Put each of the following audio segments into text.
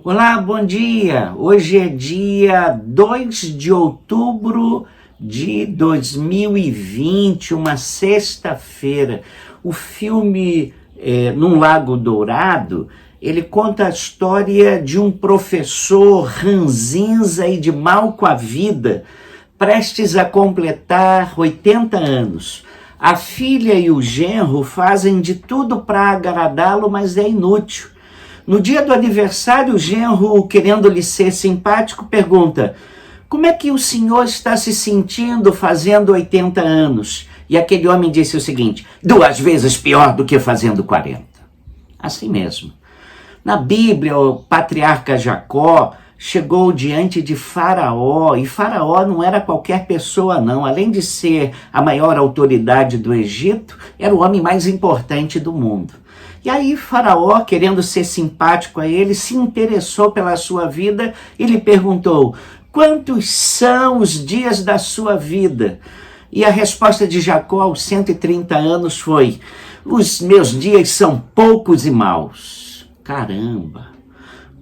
Olá, bom dia! Hoje é dia 2 de outubro de 2020, uma sexta-feira. O filme Num Lago Dourado, ele conta a história de um professor ranzinza e de mal com a vida, prestes a completar 80 anos. A filha e o genro fazem de tudo para agradá-lo, mas é inútil. No dia do aniversário, o genro, querendo lhe ser simpático, pergunta: como é que o senhor está se sentindo fazendo 80 anos? E aquele homem disse o seguinte: 2 vezes pior do que fazendo 40. Assim mesmo. Na Bíblia, o patriarca Jacó chegou diante de Faraó, e Faraó não era qualquer pessoa não, além de ser a maior autoridade do Egito, era o homem mais importante do mundo. E aí Faraó, querendo ser simpático a ele, se interessou pela sua vida e lhe perguntou: quantos são os dias da sua vida? E a resposta de Jacó aos 130 anos foi: os meus dias são poucos e maus. Caramba!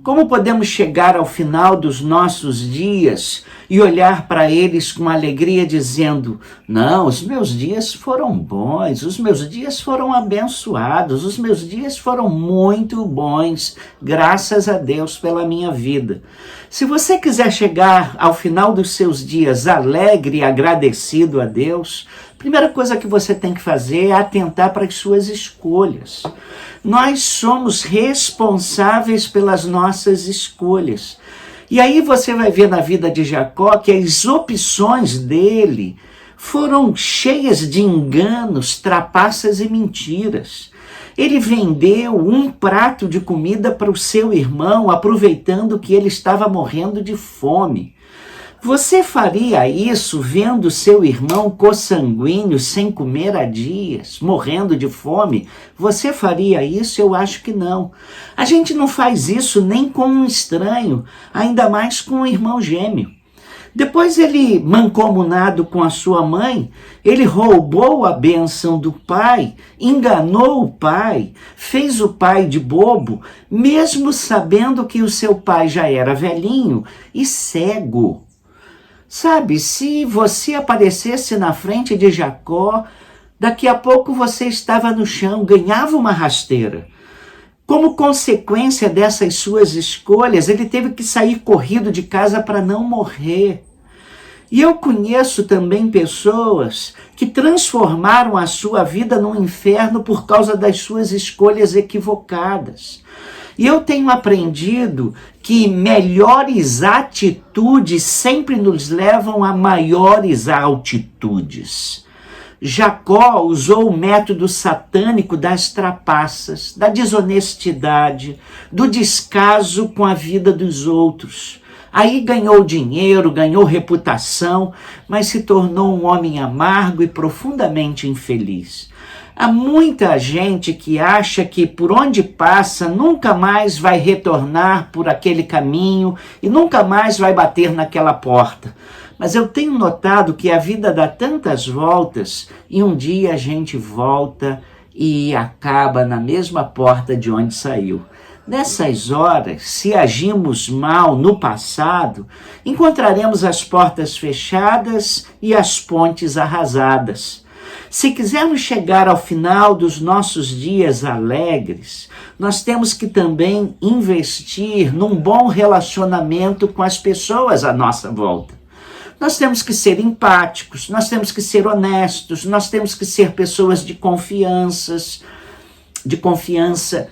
Como podemos chegar ao final dos nossos dias e olhar para eles com alegria dizendo: não, os meus dias foram bons, os meus dias foram abençoados, os meus dias foram muito bons, graças a Deus pela minha vida. Se você quiser chegar ao final dos seus dias alegre e agradecido a Deus, a primeira coisa que você tem que fazer é atentar para as suas escolhas. Nós somos responsáveis pelas nossas escolhas. E aí você vai ver na vida de Jacó que as opções dele foram cheias de enganos, trapaças e mentiras. Ele vendeu um prato de comida para o seu irmão, aproveitando que ele estava morrendo de fome. Você faria isso vendo seu irmão consanguíneo sem comer há dias, morrendo de fome? Você faria isso? Eu acho que não. A gente não faz isso nem com um estranho, ainda mais com um irmão gêmeo. Depois ele, mancomunado com a sua mãe, ele roubou a bênção do pai, enganou o pai, fez o pai de bobo, mesmo sabendo que o seu pai já era velhinho e cego. Sabe, se você aparecesse na frente de Jacó, daqui a pouco você estava no chão, ganhava uma rasteira. Como consequência dessas suas escolhas, ele teve que sair corrido de casa para não morrer. E eu conheço também pessoas que transformaram a sua vida num inferno por causa das suas escolhas equivocadas. E eu tenho aprendido que melhores atitudes sempre nos levam a maiores altitudes. Jacó usou o método satânico das trapaças, da desonestidade, do descaso com a vida dos outros. Aí ganhou dinheiro, ganhou reputação, mas se tornou um homem amargo e profundamente infeliz. Há muita gente que acha que por onde passa nunca mais vai retornar por aquele caminho e nunca mais vai bater naquela porta. Mas eu tenho notado que a vida dá tantas voltas e um dia a gente volta e acaba na mesma porta de onde saiu. Nessas horas, se agimos mal no passado, encontraremos as portas fechadas e as pontes arrasadas. Se quisermos chegar ao final dos nossos dias alegres, nós temos que também investir num bom relacionamento com as pessoas à nossa volta. Nós temos que ser empáticos, nós temos que ser honestos, nós temos que ser pessoas de confiança,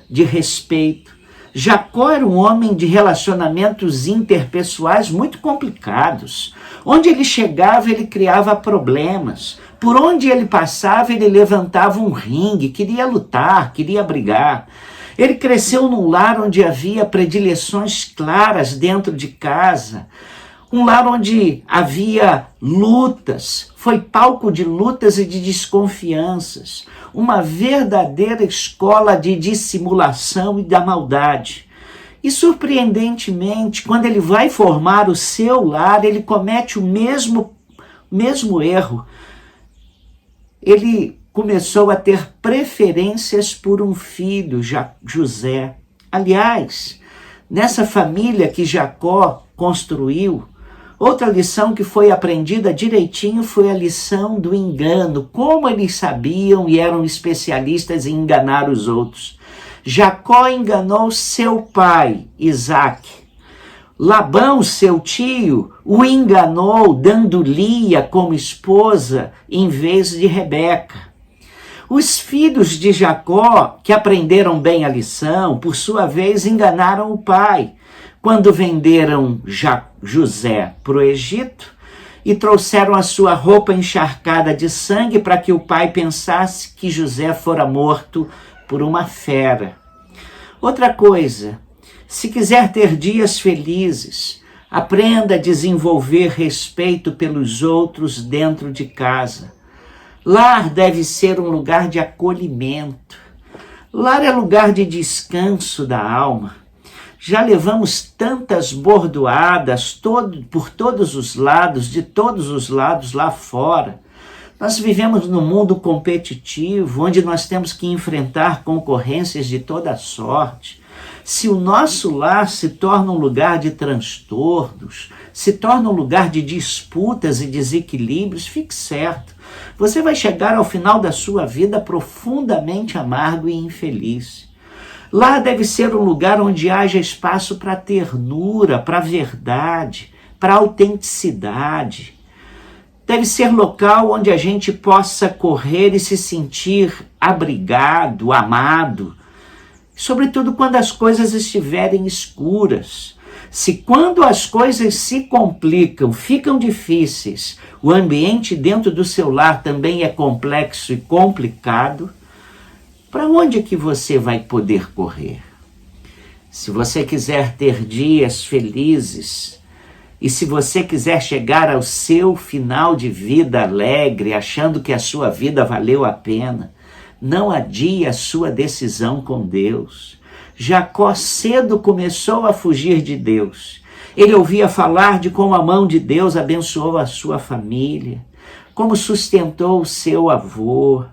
de respeito. Jacó era um homem de relacionamentos interpessoais muito complicados. Onde ele chegava, ele criava problemas. Por onde ele passava, ele levantava um ringue, queria lutar, queria brigar. Ele cresceu num lar onde havia predileções claras dentro de casa. Um lar onde havia lutas, foi palco de lutas e de desconfianças. Uma verdadeira escola de dissimulação e da maldade. E surpreendentemente, quando ele vai formar o seu lar, ele comete o mesmo erro. Ele começou a ter preferências por um filho, José. Aliás, nessa família que Jacó construiu, outra lição que foi aprendida direitinho foi a lição do engano. Como eles sabiam e eram especialistas em enganar os outros. Jacó enganou seu pai, Isaque. Labão, seu tio, o enganou dando Lia como esposa em vez de Rebeca. Os filhos de Jacó, que aprenderam bem a lição, por sua vez enganaram o pai, quando venderam José para o Egito e trouxeram a sua roupa encharcada de sangue para que o pai pensasse que José fora morto por uma fera. Outra coisa, se quiser ter dias felizes, aprenda a desenvolver respeito pelos outros dentro de casa. Lar deve ser um lugar de acolhimento. Lar é lugar de descanso da alma. Já levamos tantas bordoadas por todos os lados, de todos os lados lá fora. Nós vivemos num mundo competitivo, onde nós temos que enfrentar concorrências de toda sorte. Se o nosso lar se torna um lugar de transtornos, se torna um lugar de disputas e desequilíbrios, fique certo, você vai chegar ao final da sua vida profundamente amargo e infeliz. Lá deve ser um lugar onde haja espaço para ternura, para verdade, para autenticidade. Deve ser local onde a gente possa correr e se sentir abrigado, amado, sobretudo quando as coisas estiverem escuras. Se quando as coisas se complicam, ficam difíceis, o ambiente dentro do seu lar também é complexo e complicado, para onde é que você vai poder correr? Se você quiser ter dias felizes, e se você quiser chegar ao seu final de vida alegre, achando que a sua vida valeu a pena, não adie a sua decisão com Deus. Jacó cedo começou a fugir de Deus. Ele ouvia falar de como a mão de Deus abençoou a sua família, como sustentou o seu avô,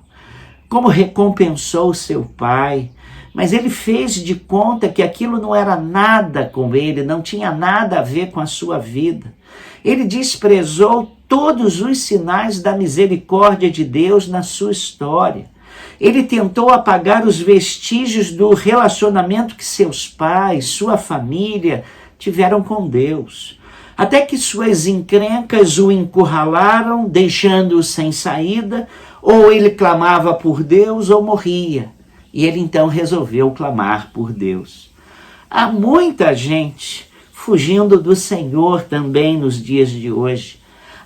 como recompensou o seu pai. Mas ele fez de conta que aquilo não era nada com ele, não tinha nada a ver com a sua vida. Ele desprezou todos os sinais da misericórdia de Deus na sua história. Ele tentou apagar os vestígios do relacionamento que seus pais, sua família tiveram com Deus. Até que suas encrencas o encurralaram, deixando-o sem saída, ou ele clamava por Deus ou morria. E ele então resolveu clamar por Deus. Há muita gente fugindo do Senhor também nos dias de hoje.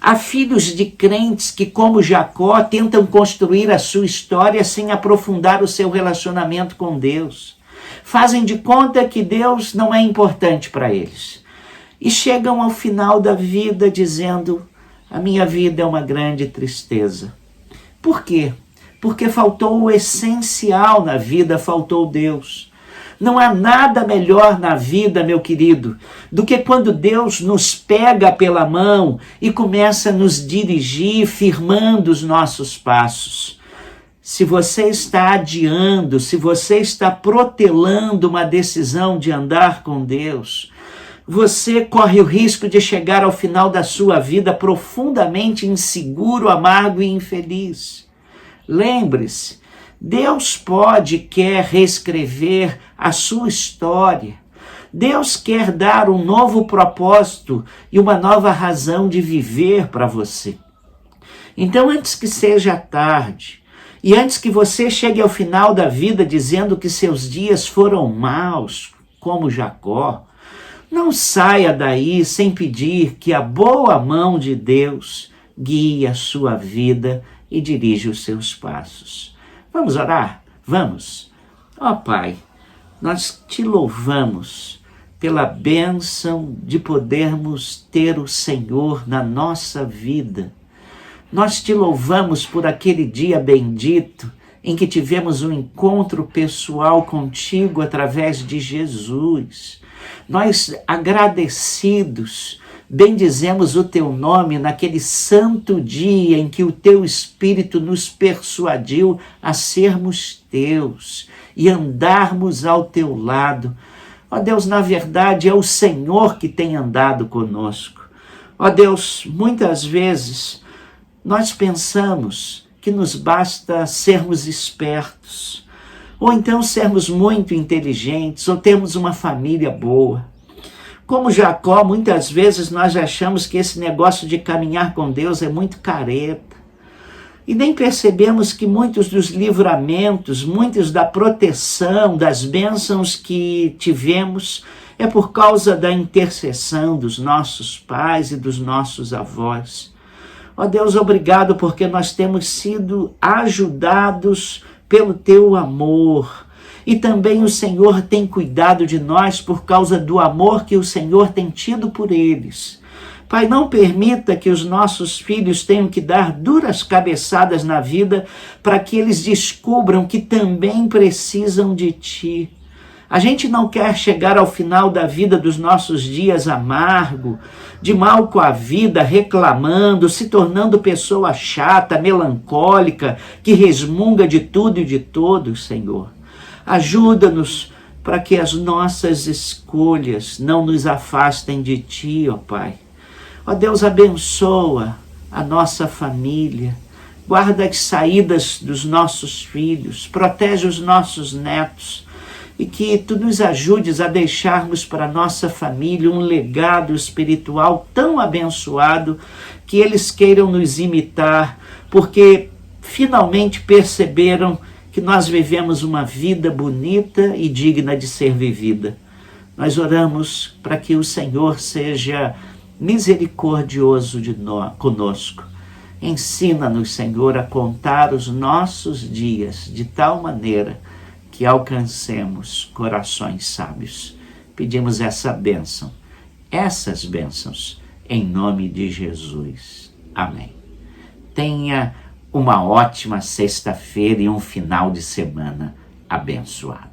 Há filhos de crentes que, como Jacó, tentam construir a sua história sem aprofundar o seu relacionamento com Deus. Fazem de conta que Deus não é importante para eles. E chegam ao final da vida dizendo: a minha vida é uma grande tristeza. Por quê? Porque faltou o essencial na vida, faltou Deus. Não há nada melhor na vida, meu querido, do que quando Deus nos pega pela mão e começa a nos dirigir, firmando os nossos passos. Se você está adiando, se você está protelando uma decisão de andar com Deus, você corre o risco de chegar ao final da sua vida profundamente inseguro, amargo e infeliz. Lembre-se, Deus pode e quer reescrever a sua história. Deus quer dar um novo propósito e uma nova razão de viver para você. Então, antes que seja tarde, e antes que você chegue ao final da vida dizendo que seus dias foram maus, como Jacó, não saia daí sem pedir que a boa mão de Deus guie a sua vida e dirija os seus passos. Vamos orar? Vamos. Ó Pai, nós te louvamos pela bênção de podermos ter o Senhor na nossa vida. Nós te louvamos por aquele dia bendito em que tivemos um encontro pessoal contigo através de Jesus. Nós, agradecidos, bendizemos o teu nome naquele santo dia em que o teu Espírito nos persuadiu a sermos teus e andarmos ao teu lado. Ó Deus, na verdade é o Senhor que tem andado conosco. Ó Deus, muitas vezes nós pensamos que nos basta sermos espertos, ou então sermos muito inteligentes, ou termos uma família boa. Como Jacó, muitas vezes nós achamos que esse negócio de caminhar com Deus é muito careta. E nem percebemos que muitos dos livramentos, muitos da proteção, das bênçãos que tivemos, é por causa da intercessão dos nossos pais e dos nossos avós. Ó Deus, obrigado porque nós temos sido ajudados pelo teu amor. E também o Senhor tem cuidado de nós por causa do amor que o Senhor tem tido por eles. Pai, não permita que os nossos filhos tenham que dar duras cabeçadas na vida para que eles descubram que também precisam de Ti. A gente não quer chegar ao final da vida dos nossos dias amargo, de mal com a vida, reclamando, se tornando pessoa chata, melancólica, que resmunga de tudo e de todos, Senhor. Ajuda-nos para que as nossas escolhas não nos afastem de Ti, ó Pai. Ó Deus, abençoa a nossa família, guarda as saídas dos nossos filhos, protege os nossos netos e que Tu nos ajudes a deixarmos para a nossa família um legado espiritual tão abençoado que eles queiram nos imitar, porque finalmente perceberam que nós vivemos uma vida bonita e digna de ser vivida. Nós oramos para que o Senhor seja misericordioso conosco. Ensina-nos, Senhor, a contar os nossos dias de tal maneira que alcancemos corações sábios. Pedimos essa bênção, essas bênçãos, em nome de Jesus. Amém. Tenha uma ótima sexta-feira e um final de semana abençoado.